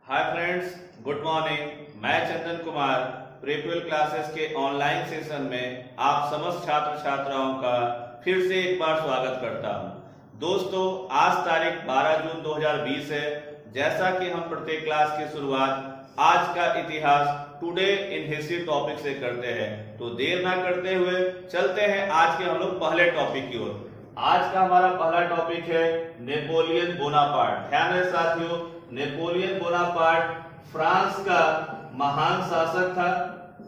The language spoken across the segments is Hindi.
Hi friends, good morning. मैं चंदन कुमार प्रीप्यूल क्लासेस के ऑनलाइन सेशन में आप समस्त छात्र छात्राओं का फिर से एक बार स्वागत करता हूं। दोस्तों, आज तारीख 12 जून 2020 है। जैसा कि हम प्रत्येक क्लास की शुरुआत आज का इतिहास टुडे इन हिस्ट्री टॉपिक से करते हैं, तो देर ना करते हुए चलते हैं आज के हम लोग पहले टॉपिक की ओर। आज का हमारा पहला टॉपिक है नेपोलियन बोनापार्ट। ध्यान रहे साथियों, नेपोलियन बोनापार्ट फ्रांस का महान शासक था।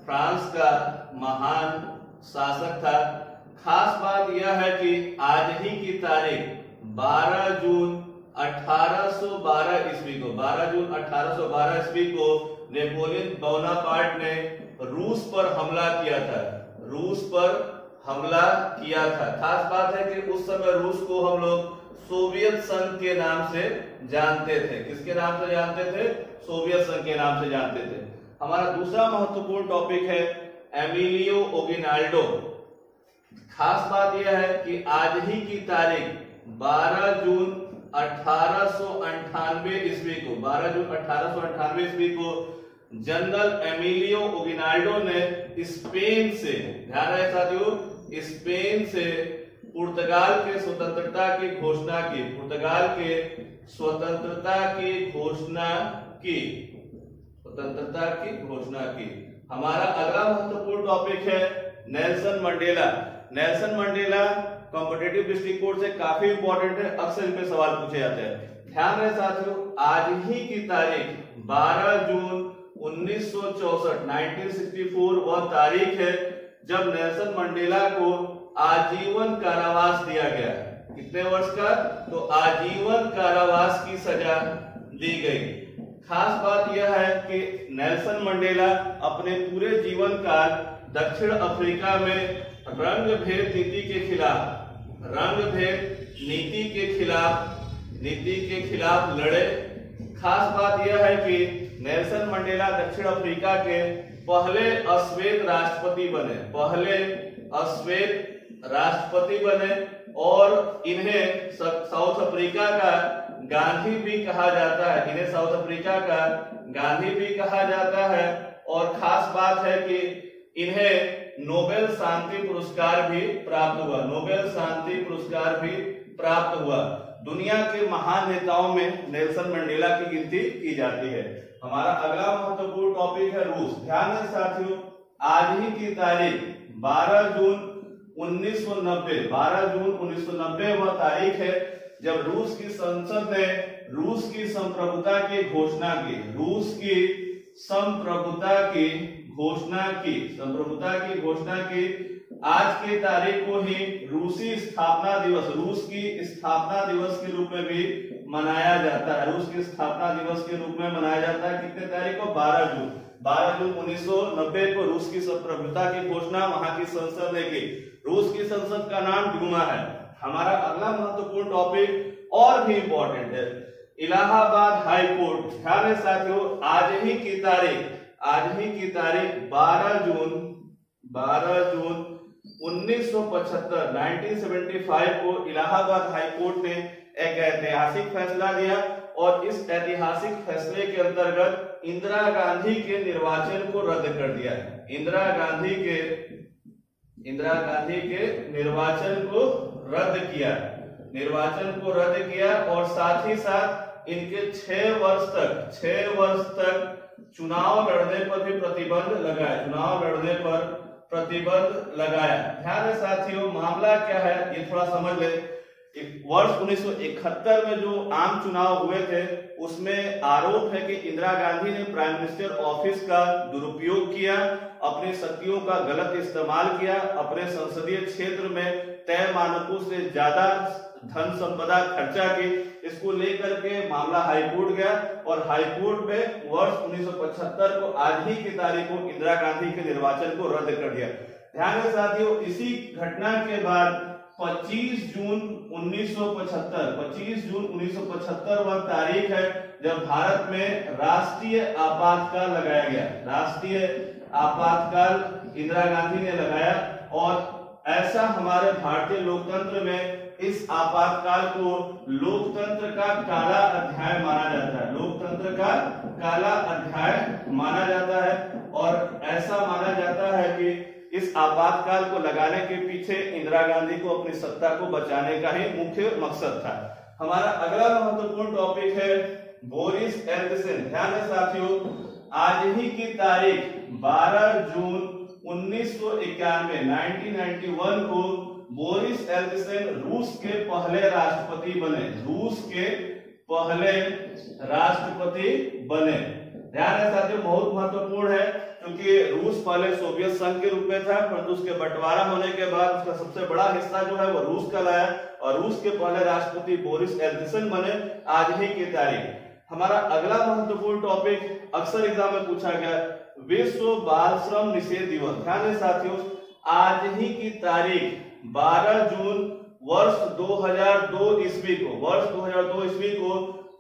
फ्रांस का महान शासक था। खास बात यह है कि आज ही की तारीख 12 जून 1812 ईस्वी को 12 जून 1812 ईस्वी को नेपोलियन बोनापार्ट ने रूस पर हमला किया था। रूस पर हमला किया था। खास बात है कि उस समय रूस को हम लोग सोवियत संघ के नाम से जानते थे। किसके नाम से जानते थे? सोवियत संघ के नाम से जानते थे। हमारा दूसरा महत्वपूर्ण टॉपिक है एमिलियो ओगिनाल्डो। खास बात यह है कि आज ही की तारीख 12 जून 1898 ईस्वी को 12 जून 1898 ईस्वी को जनरल एमिलियो ओगिनाल्डो ने स्पेन से, ध्यान रहे साथियों, स्पेन से पुर्तगाल के स्वतंत्रता की घोषणा की। पुर्तगाल के स्वतंत्रता की घोषणा की। स्वतंत्रता की घोषणा की। हमारा अगला महत्वपूर्ण टॉपिक है Nelson Mandela. Nelson Mandela competitive district से काफी इंपॉर्टेंट है, अक्सर इन पे सवाल पूछे जाते हैं। ध्यान रहे साथियों, आज ही की तारीख 12 जून 1964 1964 वह तारीख है जब नेल्सन मंडेला को आजीवन कारावास दिया गया। कितने वर्ष का? तो आजीवन कारावास की सजा दी गई। खास बात यह है कि नेल्सन मंडेला अपने पूरे जीवन काल दक्षिण अफ्रीका में रंग भेद नीति के खिलाफ लड़े। खास बात यह है कि नेल्सन मंडेला दक्षिण अफ्रीका के पहले अश्वेत राष्ट्रपति बने और इन्हें साउथ अफ्रीका का गांधी भी कहा जाता है। इन्हें साउथ अफ्रीका का गांधी भी कहा जाता है। और खास बात है कि इन्हें नोबेल शांति पुरस्कार भी प्राप्त हुआ। नोबेल शांति पुरस्कार भी प्राप्त हुआ। दुनिया के महान नेताओं में नेल्सन मंडेला की गिनती की जाती है। हमारा अगला महत्वपूर्ण टॉपिक है रूस। ध्यान दें साथियों, आज ही की तारीख 12 जून 1990 वह तारीख है जब रूस की संसद ने रूस की संप्रभुता की घोषणा की। रूस की संप्रभुता की घोषणा की। आज की तारीख को ही रूस की स्थापना दिवस के रूप में भी मनाया जाता है। रूस की स्थापना दिवस के रूप में मनाया जाता है। कितने तारीख को? 12 जून 1990 को रूस की संप्रभुता की घोषणा वहां की संसद ने की। रूस की संसद का नाम डूमा है। हमारा अगला महत्वपूर्ण टॉपिक और भी इंपॉर्टेंट है, इलाहाबाद हाई कोर्ट। ध्यान रहे साथियों, आज ही की तारीख 12 जून 1975 को इलाहाबाद हाई कोर्ट ने एक ऐतिहासिक फैसला दिया और इस ऐतिहासिक फैसले के अंतर्गत इंदिरा गांधी के निर्वाचन को रद्द कर दिया है। इंदिरा गांधी के निर्वाचन को रद्द किया और साथ ही साथ इनके 6 वर्ष तक चुनाव लड़ने पर भी प्रतिबंध लगाया। ध्यान रहे साथियों, मामला क्या है ये थोड़ा समझ ले। वर्ष 1971 में जो आम चुनाव हुए थे उसमें आरोप है कि इंदिरा गांधी ने प्राइम मिनिस्टर ऑफिस का दुरुपयोग किया, अपनी शक्तियों का गलत इस्तेमाल किया, अपने संसदीय क्षेत्र में तय मानकों से ज्यादा धन संपदा खर्चा की। इसको लेकर के मामला हाईकोर्ट गया और हाईकोर्ट में वर्ष 1975 को आज ही की तारीख को इंदिरा गांधी के निर्वाचन को रद्द कर दिया। ध्यान रहे साथियों, इसी घटना के बाद 25 जून 1975 वह तारीख है जब भारत में राष्ट्रीय आपातकाल लगाया गया। राष्ट्रीय आपातकाल इंदिरा गांधी ने लगाया और ऐसा हमारे भारतीय लोकतंत्र में इस आपातकाल को लोकतंत्र का काला अध्याय माना जाता है। लोकतंत्र का काला अध्याय माना जाता है और ऐसा माना जाता है कि इस आपातकाल को लगाने के पीछे इंदिरा गांधी को अपनी सत्ता को बचाने का ही मुख्य मकसद था। हमारा अगला महत्वपूर्ण टॉपिक है बोरिस एल्त्सन। ध्यान दें साथियों, आज ही की तारीख 12 जून 1991 को बोरिस एल्त्सन रूस के पहले राष्ट्रपति बने। रूस के पहले राष्ट्रपति बने। ध्यान दें साथियों, बहुत महत्वपूर्ण है क्योंकि रूस पहले सोवियत संघ के रूप में था, परंतु उसके बंटवारा होने के बाद उसका सबसे बड़ा हिस्सा जो है वो रूस का लाया और रूस के पहले राष्ट्रपति बोरिस एल्त्सन बने आज ही की तारीख। हमारा अगला महत्वपूर्ण टॉपिक अक्सर एग्जाम में पूछा गया, विश्व बाल श्रम निषेध दिवस। ध्यान दें साथियों, आज ही की तारीख 12 जून वर्ष 2002 ईस्वी को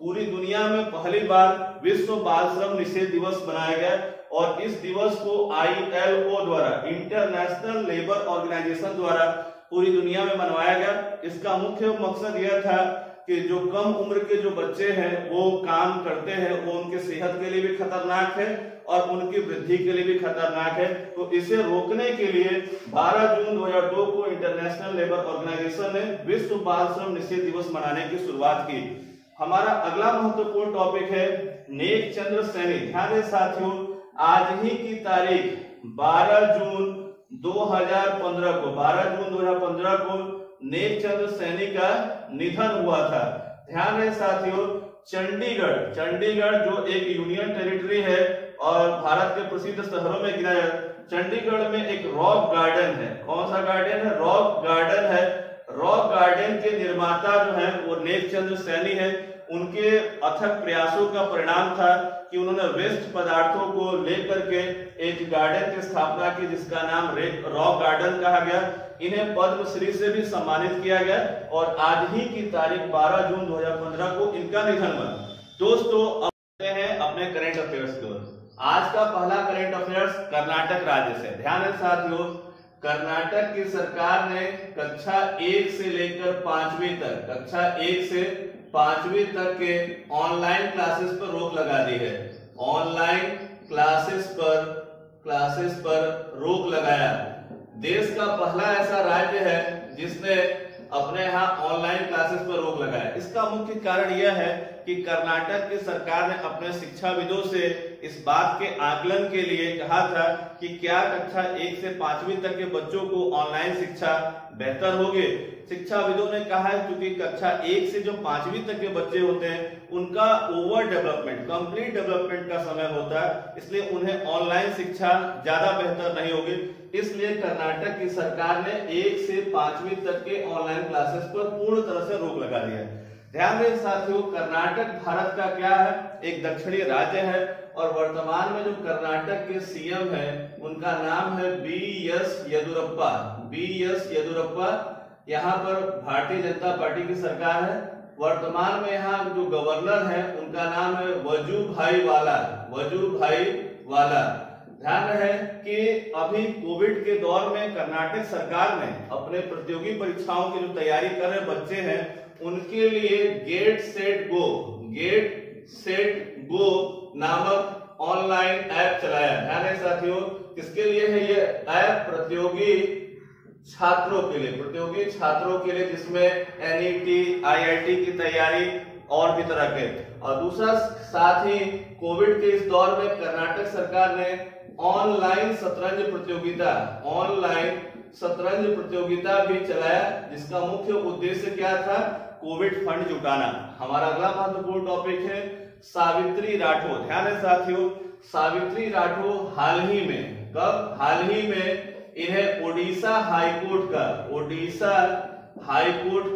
पूरी दुनिया में पहली बार विश्व बाल श्रम निषेध दिवस मनाया गया और इस दिवस को ILO द्वारा, इंटरनेशनल लेबर ऑर्गेनाइजेशन द्वारा पूरी दुनिया में मनवाया गया। इसका मुख्य मकसद यह था कि जो कम उम्र के जो बच्चे हैं वो काम करते हैं, वो उनके सेहत के लिए भी खतरनाक है और उनकी वृद्धि के लिए भी खतरनाक है। तो इसे रोकने के लिए 12 जून 2002 को इंटरनेशनल लेबर ऑर्गेनाइजेशन ने विश्व बाल श्रम निषेध दिवस मनाने की शुरुआत की। हमारा अगला महत्वपूर्ण टॉपिक है नेक चंद्र सैनी। ध्यान दें साथियों, आज ही की तारीख 12 जून 2015 को नेक चंद्र सैनी का निधन हुआ था। ध्यान दें साथियों, चंडीगढ़ जो एक यूनियन टेरिटरी है और भारत के प्रसिद्ध शहरों में गिना जाता है, चंडीगढ़ में एक रॉक गार्डन है। कौन सा गार्डन है? रॉक गार्डन है। रॉक गार्डन के निर्माता जो है वो नेक चंद्र सैनी है। उनके अथक प्रयासों का परिणाम था कि उन्होंने वेस्ट पदार्थों को लेकर के एक गार्डन की स्थापना की जिसका नाम रॉक गार्डन कहा गया। इन्हें पद्मश्री से भी सम्मानित किया गया और आज ही की तारीख 12 जून 2015 को इनका निधन हुआ। दोस्तों, अब हैं अपने करंट अफेयर्स की ओर। आज का पहला करंट अफेयर्स कर्नाटक राज्य से। ध्यान दें साथियों, कर्नाटक की सरकार ने कक्षा 1 से लेकर 5वीं तक के ऑनलाइन क्लासेस पर रोक लगा दी है। ऑनलाइन क्लासेस पर रोक लगाया। देश का पहला ऐसा राज्य है जिसने अपने यहाँ ऑनलाइन क्लासेस पर रोक लगाया। इसका मुख्य कारण यह है कि कर्नाटक की सरकार ने अपने शिक्षाविदों से इस बात के आकलन के लिए कहा था कि क्या कक्षा 1 से 5वीं तक के बच्चों को ऑनलाइन शिक्षा बेहतर होगी। शिक्षाविदों ने कहा है क्योंकि कक्षा 1 से जो 5वीं तक के बच्चे होते हैं उनका ओवर डेवलपमेंट, कंप्लीट डेवलपमेंट का समय होता है, इसलिए उन्हें ऑनलाइन शिक्षा ज्यादा बेहतर नहीं होगी। इसलिए कर्नाटक की सरकार ने 1 से 5वीं तक के ऑनलाइन क्लासेस पर पूर्ण तरह से रोक लगा दिया है। ध्यान दें साथियों, कर्नाटक भारत का क्या है? एक दक्षिणी राज्य है और वर्तमान में जो कर्नाटक के सीएम है उनका नाम है BS येदियुरप्पा। यहाँ पर भारतीय जनता पार्टी की सरकार है। वर्तमान में यहाँ जो गवर्नर है उनका नाम है वजुभाई वाला। ध्यान रहे कि अभी कोविड के दौर में कर्नाटक सरकार ने अपने प्रतियोगी परीक्षाओं की जो तैयारी कर रहे बच्चे हैं उनके लिए गेट सेट गो नामक ऑनलाइन ऐप चलाया। ध्यान रहे साथियों, किसके लिए है ये ऐप? प्रतियोगी छात्रों के लिए जिसमें NET, IIT की तैयारी और भी तरह के। और दूसरा साथ ही कोविड के इस दौर में कर्नाटक सरकार ने ऑनलाइन शतरंज प्रतियोगिता भी चलाया जिसका मुख्य उद्देश्य क्या था? कोविड फंड जुटाना। हमारा अगला महत्वपूर्ण टॉपिक है सावित्री राठौर। ध्यान दें साथियों, सावित्री राठौर हाल ही में इन्हें ओडिशा हाईकोर्ट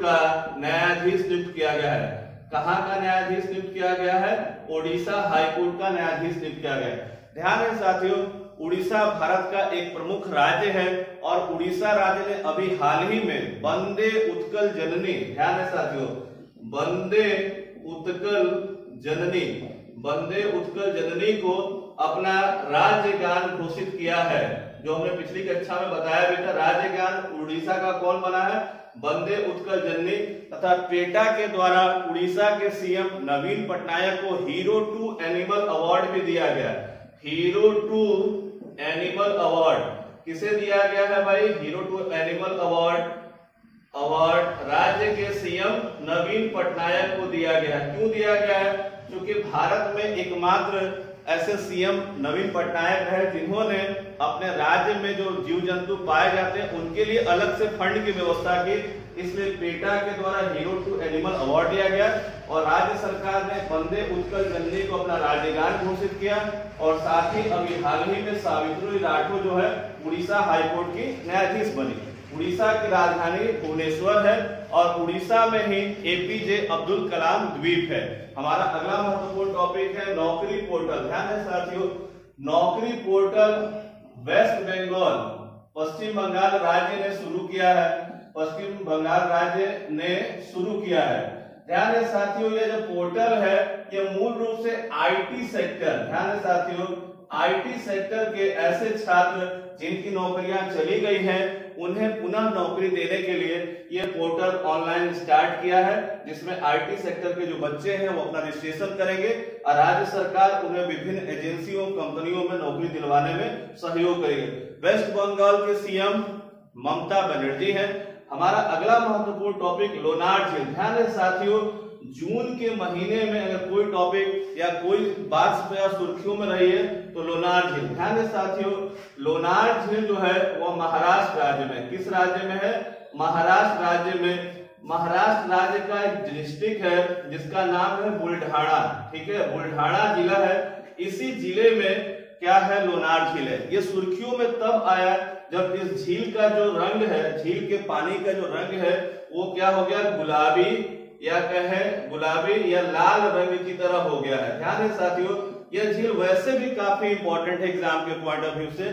का न्यायाधीश नियुक्त किया गया है। कहां का न्यायाधीश नियुक्त किया गया है? ओडिशा हाईकोर्ट का न्यायाधीश नियुक्त किया गया है। ध्यान दें साथियों, उड़ीसा भारत का एक प्रमुख राज्य है और उड़ीसा राज्य ने अभी हाल ही में वंदे उत्कल जननी, ध्यान दें साथियों, वंदे उत्कल जननी को अपना राज्य गान घोषित किया है। जो हमने पिछली कक्षा में बताया भी था, राज्य गान उड़ीसा का कौन बना है? वंदे उत्कल जननी तथा टेटा के द्वारा उड़ीसा के सीएम नवीन पटनायक को हीरो टू एनिमल अवार्ड भी दिया गया। हीरो टू एनिमल अवार्ड किसे दिया गया है भाई? हीरो टू एनिमल अवार्ड राज्य के सीएम नवीन पटनायक को दिया गया। क्यों दिया गया है? क्योंकि भारत में एकमात्र ऐसे सीएम नवीन पटनायक है जिन्होंने अपने राज्य में जो जीव जंतु पाए जाते हैं उनके लिए अलग से फंड की व्यवस्था की, इसलिए पेटा के द्वारा हीरो टू एनिमल अवार्ड दिया गया और राज्य सरकार ने वंदे उत्कल जननी को अपना राज्यगान घोषित किया। और साथ ही अभी हाल ही में सावित्री राठौर जो है उड़ीसा हाईकोर्ट की न्यायाधीश बनी। उड़ीसा की राजधानी भुवनेश्वर है और उड़ीसा में ही एपीजे अब्दुल कलाम द्वीप है। हमारा अगला महत्वपूर्ण टॉपिक है नौकरी पोर्टल। ध्यान है साथियों, नौकरी पोर्टल वेस्ट बंगाल पश्चिम बंगाल राज्य ने शुरू किया है। पश्चिम बंगाल राज्य ने शुरू किया है। ध्यान है साथियों, ये जो पोर्टल है ये मूल रूप से आईटी सेक्टर, ध्यान है साथियों, आईटी सेक्टर के ऐसे छात्र जिनकी नौकरियां चली गई हैं उन्हें पुनः नौकरी देने के लिए ये पोर्टल ऑनलाइन स्टार्ट किया है, जिसमें आईटी सेक्टर के जो बच्चे हैं वो अपना रजिस्ट्रेशन करेंगे और राज्य सरकार उन्हें विभिन्न एजेंसियों कंपनियों में नौकरी दिलवाने में सहयोग करेगी। वेस्ट बंगाल के सीएम ममता बनर्जी है। हमारा अगला महत्वपूर्ण टॉपिक लोनार झील। ध्यान है साथियों, जून के महीने में अगर कोई टॉपिक या कोई बात सुर्खियों में रही है तो लोनार झील। ध्यान है साथियों, लोनार झील जो है वो महाराष्ट्र राज्य में, किस राज्य में है? महाराष्ट्र राज्य में। महाराष्ट्र राज्य का एक डिस्ट्रिक्ट है जिसका नाम है बुलढाणा, ठीक है, बुलढाणा जिला है। इसी जिले में क्या है? लोनार झील है। ये सुर्खियों में तब आया जब इस झील का जो रंग है, झील के पानी का जो रंग है वो क्या हो गया? गुलाबी या गुलाबी या लाल रंग की तरह हो गया है। ध्यान है साथियों, यह झील वैसे भी काफी इंपॉर्टेंट है एग्जाम के पॉइंट ऑफ व्यू से,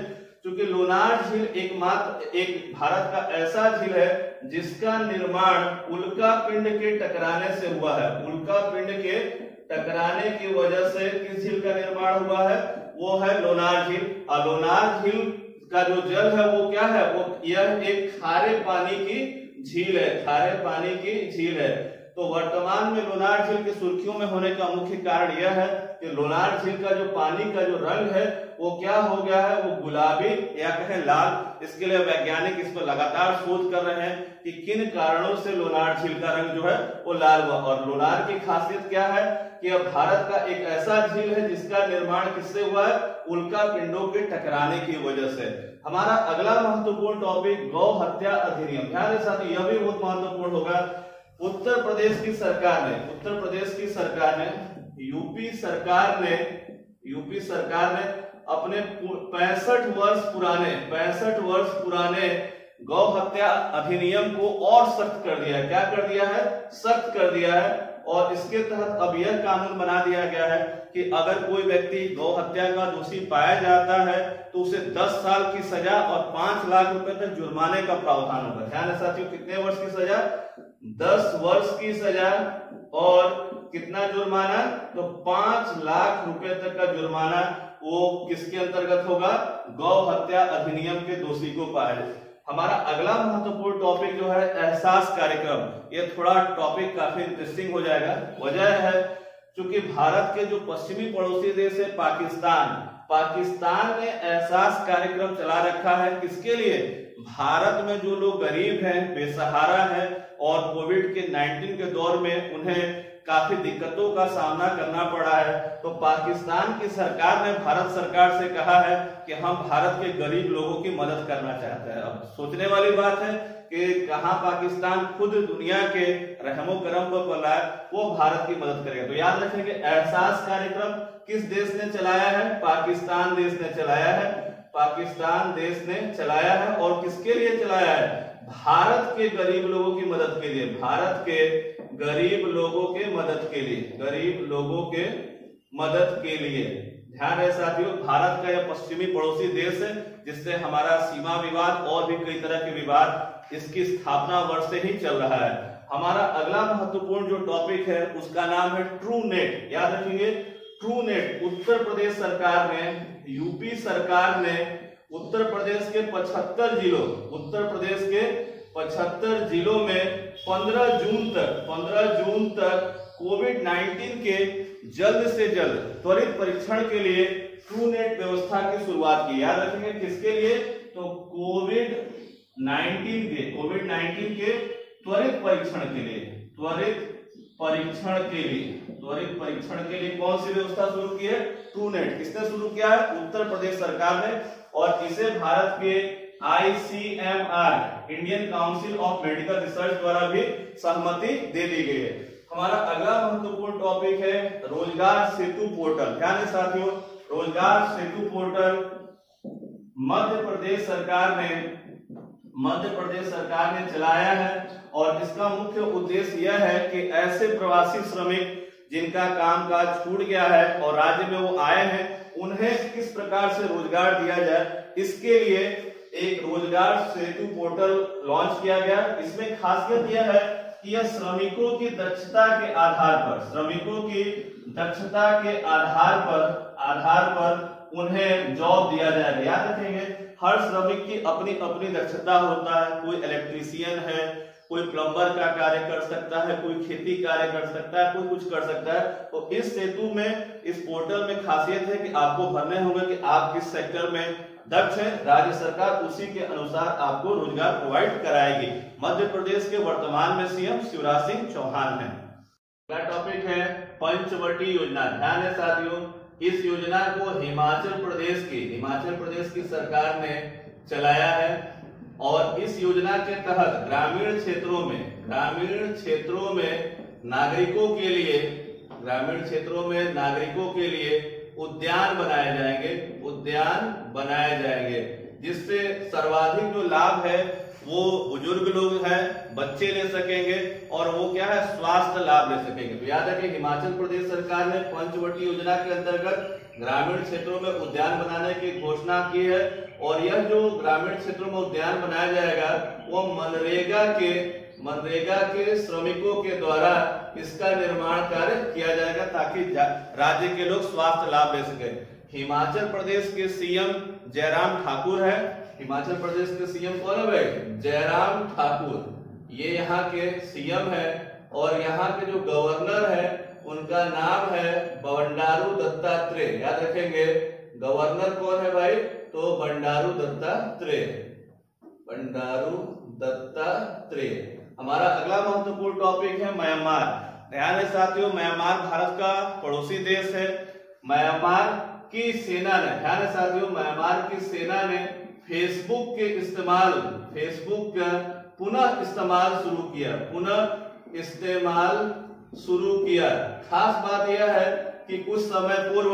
क्योंकि लोनार झील एकमात्र एक भारत का ऐसा झील है जिसका निर्माण उल्का पिंड के टकराने से हुआ है। उल्का पिंड के टकराने की वजह से किस झील का निर्माण हुआ है? वो है लोनार झील। और लोनार झील का जो जल है वो क्या है? वो यह एक खारे पानी की झील है, खारे पानी की झील है। तो वर्तमान में लोनार झील की सुर्खियों में होने का मुख्य कारण यह है कि लोनार झील का जो पानी का जो रंग है वो क्या हो गया है? वो गुलाबी या लाल। इसके लिए वैज्ञानिक इस पर लगातार शोध कर रहे हैं कि किन कारणों से लोनार झील का रंग जो है वो लाल हुआ। और लोनार की खासियत क्या है कि अब भारत का एक ऐसा झील है जिसका निर्माण किससे हुआ है? उल्का पिंडों के टकराने की वजह से। हमारा अगला महत्वपूर्ण टॉपिक गौ हत्या अधिनियम। ध्यान है साथियों, यह भी बहुत महत्वपूर्ण होगा। उत्तर प्रदेश की सरकार ने यूपी सरकार ने अपने 65 वर्ष पुराने गौ हत्या अधिनियम को और सख्त कर दिया है। क्या कर दिया है? सख्त कर दिया है। और इसके तहत अब यह कानून बना दिया गया है कि अगर कोई व्यक्ति गौ हत्या का दोषी पाया जाता है तो उसे 10 साल की सजा और 5 लाख रुपए तक जुर्माने का प्रावधान होगा। ध्यान है साथियों, कितने वर्ष की सजा? 10 वर्ष की सजा और कितना जुर्माना? तो 5 लाख रुपए तक का जुर्माना वो किसके अंतर्गत होगा? गौ हत्या अधिनियम के दोषी को पाया। हमारा अगला महत्वपूर्ण टॉपिक जो है एहसास कार्यक्रम। ये थोड़ा टॉपिक काफी इंटरेस्टिंग हो जाएगा। वजह है क्योंकि भारत के जो पश्चिमी पड़ोसी देश है पाकिस्तान ने एहसास कार्यक्रम चला रखा है। किसके लिए? भारत में जो लोग गरीब हैं, बेसहारा हैं और कोविड के 19 के दौर में उन्हें काफी दिक्कतों का सामना करना पड़ा है। तो पाकिस्तान की सरकार ने भारत सरकार से कहा है कि हम भारत के गरीब लोगों की मदद करना चाहते हैं। अब सोचने वाली बात है कि कहां पाकिस्तान खुद दुनिया के रहमो करम पर पला है, वो भारत की मदद करेगा। तो याद रखेंगे, एहसास कार्यक्रम किस देश ने चलाया है? पाकिस्तान देश ने चलाया है। पाकिस्तान देश ने चलाया है और किसके लिए चलाया है? भारत के गरीब लोगों की मदद के लिए, भारत के गरीब लोगों के मदद के लिए, गरीब लोगों के मदद के लिए। ध्यान है साथियों, भारत का यह पश्चिमी पड़ोसी देश है जिससे हमारा सीमा विवाद और भी कई तरह के विवाद इसकी स्थापना वर्ष से ही चल रहा है। हमारा अगला महत्वपूर्ण जो टॉपिक है उसका नाम है ट्रू नेट। याद रखिए, ट्रू नेट। उत्तर प्रदेश सरकार ने, यूपी सरकार ने उत्तर प्रदेश के 75 जिलों, उत्तर प्रदेश के 75 जिलों में 15 जून तक कोविड-19 के जल्द से जल्द त्वरित परीक्षण के लिए ट्रूनेट व्यवस्था की शुरुआत की। याद रखेंगे किसके लिए? तो कोविड-19 के त्वरित परीक्षण के लिए कौन सी व्यवस्था शुरू की है? ट्रूनेट। किसने शुरू किया है? उत्तर प्रदेश सरकार ने, और इसे भारत के ICMR Indian council of medical research द्वारा भी सहमति दे दी गई है। हमारा अगला महत्वपूर्ण टॉपिक है रोजगार सेतु पोर्टल। ध्यान दें साथियों, रोजगार सेतु पोर्टल मध्य प्रदेश सरकार ने चलाया है, और इसका मुख्य उद्देश्य यह है कि ऐसे प्रवासी श्रमिक जिनका कामकाज छूट गया है और राज्य में वो आए हैं, उन्हें किस प्रकार से रोजगार दिया जाए, इसके लिए एक रोजगार सेतु पोर्टल लॉन्च किया गया। इसमें खासियत यह है कि यह श्रमिकों की दक्षता के आधार पर उन्हें जॉब दिया जाएगा। याद रखेंगे, हर श्रमिक की अपनी अपनी दक्षता होता है। कोई इलेक्ट्रीशियन है, कोई प्लम्बर का कार्य कर सकता है, कोई खेती कार्य कर सकता है, कोई कुछ कर सकता है। तो इस सेतु में, इस पोर्टल में खासियत है कि आपको भरने होंगे कि आप किस सेक्टर में दक्ष है, राज्य सरकार उसी के अनुसार आपको रोजगार प्रोवाइड कराएगी। मध्य प्रदेश के वर्तमान में सीएम शिवराज सिंह चौहान हैं। अगला टॉपिक है पंचवटी योजना। ध्यान है साथियों, इस योजना को हिमाचल प्रदेश की सरकार ने चलाया है, और इस योजना के तहत ग्रामीण क्षेत्रों में नागरिकों के लिए उद्यान बनाए जाएंगे, जिससे सर्वाधिक जो लाभ है वो बुजुर्ग लोग हैं, बच्चे ले सकेंगे, और वो क्या है, स्वास्थ्य लाभ ले सकेंगे। तो याद है कि हिमाचल प्रदेश सरकार ने पंचवटी योजना के अंतर्गत ग्रामीण क्षेत्रों में उद्यान बनाने की घोषणा की है, और यह जो ग्रामीण क्षेत्रों में उद्यान बनाया जाएगा वो मनरेगा के श्रमिकों के द्वारा इसका निर्माण कार्य किया जाएगा, ताकि राज्य के लोग स्वास्थ्य लाभ ले सके। हिमाचल प्रदेश के सीएम जयराम ठाकुर है। हिमाचल प्रदेश के सीएम कौन है भाई? जयराम ठाकुर। ये यहाँ के सीएम है, और यहाँ के जो गवर्नर है उनका नाम है बंडारू दत्तात्रेय। याद रखेंगे, गवर्नर कौन है भाई? तो बंडारू दत्तात्रेय। हमारा अगला महत्वपूर्ण टॉपिक है म्यांमार। ध्यान है साथियों, म्यांमार भारत का पड़ोसी देश है। म्यांमार की सेना ने फेसबुक का पुनः इस्तेमाल शुरू किया। खास बात यह है कि कुछ समय पूर्व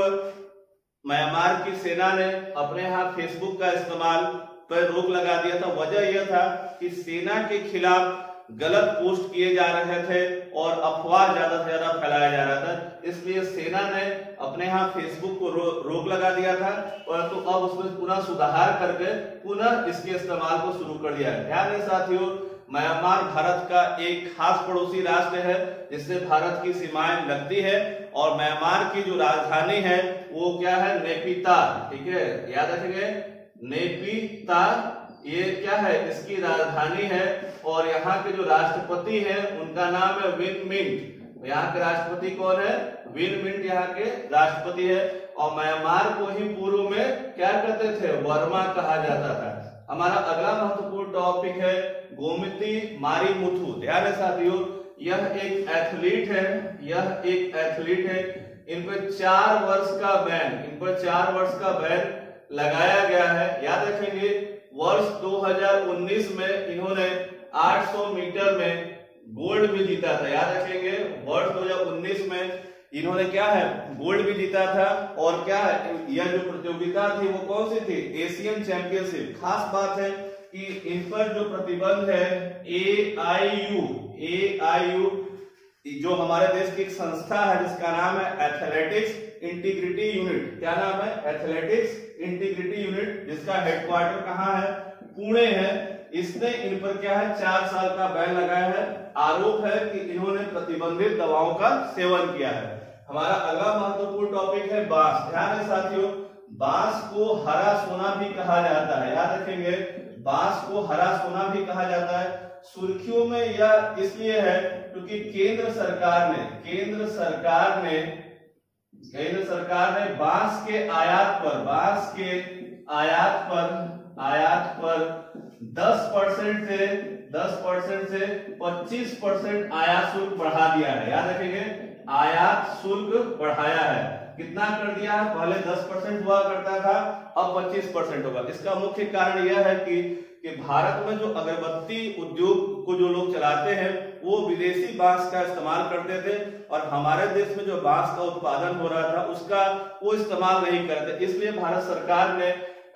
म्यांमार की सेना ने अपने यहाँ फेसबुक का इस्तेमाल पर रोक लगा दिया था। वजह यह था कि सेना के खिलाफ गलत पोस्ट किए जा रहे थे और अफवाह ज्यादा से ज्यादा फैलाया जा रहा था, इसलिए सेना ने अपने यहाँ फेसबुक को रोक लगा दिया था, और तो अब उसमें पुनः सुधार करके पुनः इसके इस्तेमाल को शुरू कर दिया है। ध्यान दें साथियों, म्यांमार भारत का एक खास पड़ोसी राष्ट्र है, जिससे भारत की सीमाएं लगती है, और म्यांमार की जो राजधानी है वो क्या है? नेपिता। ठीक है, याद रखेंगे, नेपिता ये क्या है? इसकी राजधानी है, और यहाँ के जो राष्ट्रपति है उनका नाम है विन मिंट। यहाँ के राष्ट्रपति कौन है? विन मिंट यहाँ के राष्ट्रपति है, और म्यांमार को ही पूर्व में क्या कहते थे? वर्मा कहा जाता था। हमारा अगला महत्वपूर्ण टॉपिक है गोमती मारीमुथु। ध्यान है साथियों, यह एक एथलीट है। इन पर 4 वर्ष का बैन लगाया गया है। याद रखेंगे, वर्ष 2019 में इन्होंने 800 मीटर में गोल्ड भी जीता था। याद रखेंगे, वर्ष 2019 में इन्होंने क्या है? गोल्ड भी जीता था। और क्या है, यह जो प्रतियोगिता थी वो कौन सी थी? Asian championship. खास बात है कि इन पर जो प्रतिबंध है AIU जो हमारे देश की एक संस्था है जिसका नाम है एथलेटिक्स इंटीग्रिटी यूनिट। क्या नाम है? एथलेटिक्स इंटीग्रिटी यूनिट, जिसका हेडक्वार्टर कहाँ है? पुणे है। इसने इन पर क्या है? 4 साल का बैन लगाया है। आरोप है कि इन्होंने प्रतिबंधित दवाओं का सेवन किया है। हमारा अगला महत्वपूर्ण टॉपिक है बांस। ध्यान है साथियों, बांस को हरा सोना भी कहा जाता है। याद रखेंगे, बांस को हरा सोना भी कहा जाता है। सुर्खियों में यह इसलिए है क्योंकि केंद्र सरकार ने बांस के आयात पर 10% से 25% आयात शुल्क बढ़ा दिया है। याद रखेंगे, आयात शुल्क बढ़ाया है। कितना कर दिया? पहले 10% हुआ करता था, अब 25% होगा। इसका मुख्य कारण यह है कि भारत में जो अगरबत्ती उद्योग को जो लोग चलाते हैं वो विदेशी बांस का इस्तेमाल करते थे और हमारे देश में जो बांस का उत्पादन हो रहा था उसका वो इस्तेमाल नहीं करते। इसलिए भारत सरकार ने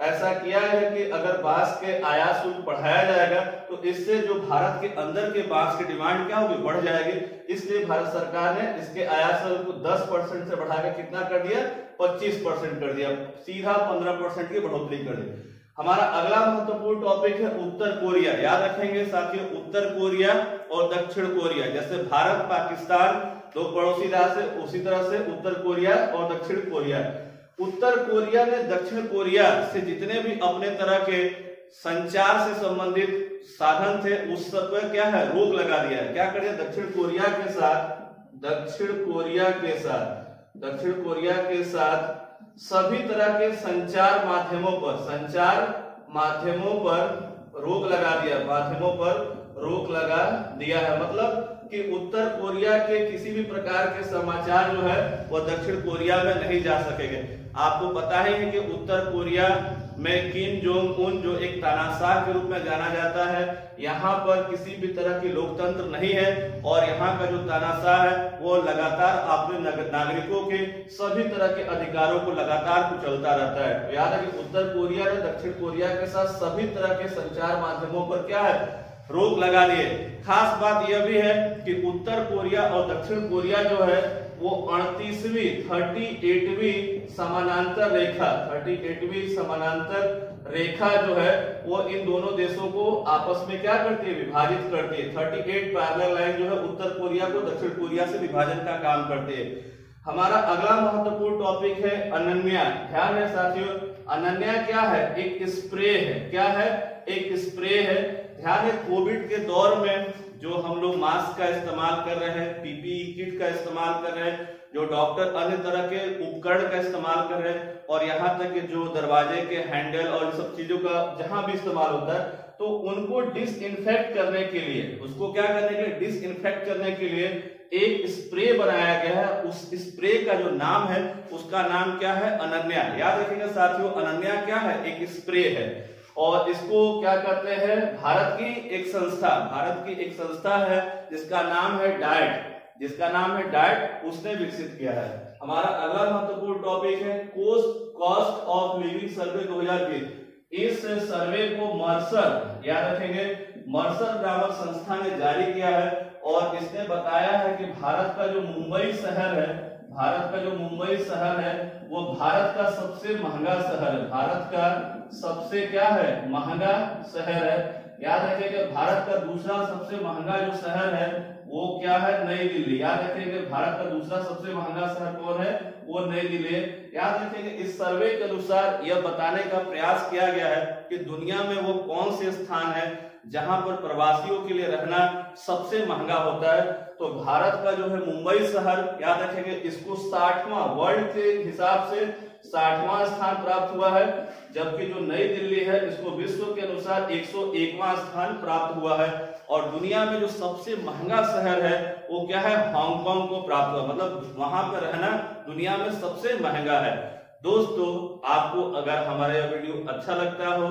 ऐसा किया है कि अगर बांस के आयात शुल्क बढ़ाया जाएगा तो इससे जो भारत के अंदर के बांस की डिमांड क्या होगी? बढ़ जाएगी। इसलिए भारत सरकार ने इसके आयात शुल्क को 10% से बढ़ाकर कितना कर दिया? 25% कर दिया। सीधा 15% की बढ़ोतरी कर दी। हमारा अगला महत्वपूर्ण टॉपिक है उत्तर कोरिया। याद रखेंगे साथियों, उत्तर कोरिया और दक्षिण कोरिया, जैसे भारत पाकिस्तान दो पड़ोसी राष्ट्र है, उसी तरह से उत्तर कोरिया और दक्षिण कोरिया। उत्तर कोरिया ने दक्षिण कोरिया से जितने भी अपने तरह के संचार से संबंधित साधन थे उस सब पर क्या है? रोक लगा दिया है। क्या कर दिया? दक्षिण कोरिया के साथ सभी तरह के संचार माध्यमों पर रोक लगा दिया है। मतलब कि उत्तर कोरिया के किसी भी प्रकार के समाचार जो है वो दक्षिण कोरिया में नहीं जा सकेंगे। आपको पता ही है कि उत्तर कोरिया में किम जोंग उन जो एक तानाशाह के रूप में जाना जाता है, यहाँ पर किसी भी तरह की लोकतंत्र नहीं है और यहाँ का जो तानाशाह है वो लगातार अपने नागरिकों के सभी तरह के अधिकारों को लगातार कुचलता रहता है। तो याद है कि उत्तर कोरिया ने दक्षिण कोरिया के साथ सभी तरह के संचार माध्यमों पर क्या है? रोक लगा दिए। खास बात यह भी है कि उत्तर कोरिया और दक्षिण कोरिया जो है वो 38वीं समानांतर रेखा जो है वो इन दोनों देशों को आपस में क्या करती है? विभाजित करती है। 38 पैरेलल लाइन जो है उत्तर कोरिया को दक्षिण कोरिया से विभाजन का काम करती है। हमारा अगला महत्वपूर्ण टॉपिक है अनन्या। ध्यान है साथियों, अनन्या क्या है? एक स्प्रे है। क्या है? एक स्प्रे है। ध्यान है, कोविड के दौर में जो हम लोग मास्क का इस्तेमाल कर रहे हैं, पीपीई किट का इस्तेमाल कर रहे हैं, जो डॉक्टर अन्य तरह के उपकरण का इस्तेमाल कर रहे हैं और यहाँ तक कि जो दरवाजे के हैंडल और सब चीजों का जहां भी इस्तेमाल होता है तो उनको डिसइंफेक्ट करने के लिए, उसको क्या करने के लिए? डिसइंफेक्ट करने के लिए एक स्प्रे बनाया गया है। उस स्प्रे का जो नाम है उसका नाम क्या है? अनन्या। याद रखिएगा साथियों, अनन्या क्या है? एक स्प्रे है और इसको क्या करते हैं? भारत की एक संस्था है जिसका नाम है डाइट, उसने विकसित किया है। हमारा अगला महत्वपूर्ण टॉपिक है कॉस्ट ऑफ लिविंग सर्वे 2020। इस सर्वे को मर्सर, याद रखेंगे, मर्सर नामक संस्था ने जारी किया है और इसने बताया है कि भारत का जो मुंबई शहर है वो भारत का सबसे महंगा शहर है। भारत का सबसे क्या है? महंगा शहर है। याद रखिएगा, भारत का दूसरा सबसे महंगा जो शहर है वो क्या है? नई दिल्ली। याद रखिएगा, भारत का दूसरा सबसे महंगा शहर कौन है? वो नई दिल्ली है। याद रखिएगा, इस सर्वे के अनुसार यह बताने का प्रयास किया गया है कि दुनिया में वो कौन से स्थान है जहां पर प्रवासियों के लिए रहना सबसे महंगा होता है। तो भारत का जो है मुंबई शहर, याद रखेंगे, इसको 60वां, वर्ल्ड के हिसाब से 60वां स्थान प्राप्त हुआ है, जबकि जो नई दिल्ली है इसको विश्व के अनुसार 101वां स्थान प्राप्त हुआ है। और दुनिया में जो सबसे महंगा शहर है वो क्या है? हांगकांग को प्राप्त हुआ। मतलब वहां पर रहना दुनिया में सबसे महंगा है। दोस्तों, आपको अगर हमारा यह वीडियो अच्छा लगता हो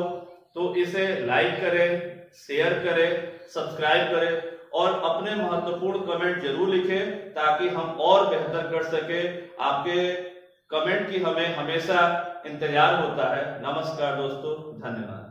तो इसे लाइक करें, शेयर करें, सब्सक्राइब करें और अपने महत्वपूर्ण कमेंट जरूर लिखें ताकि हम और बेहतर कर सके। आपके कमेंट की हमें हमेशा इंतजार होता है। नमस्कार दोस्तों, धन्यवाद।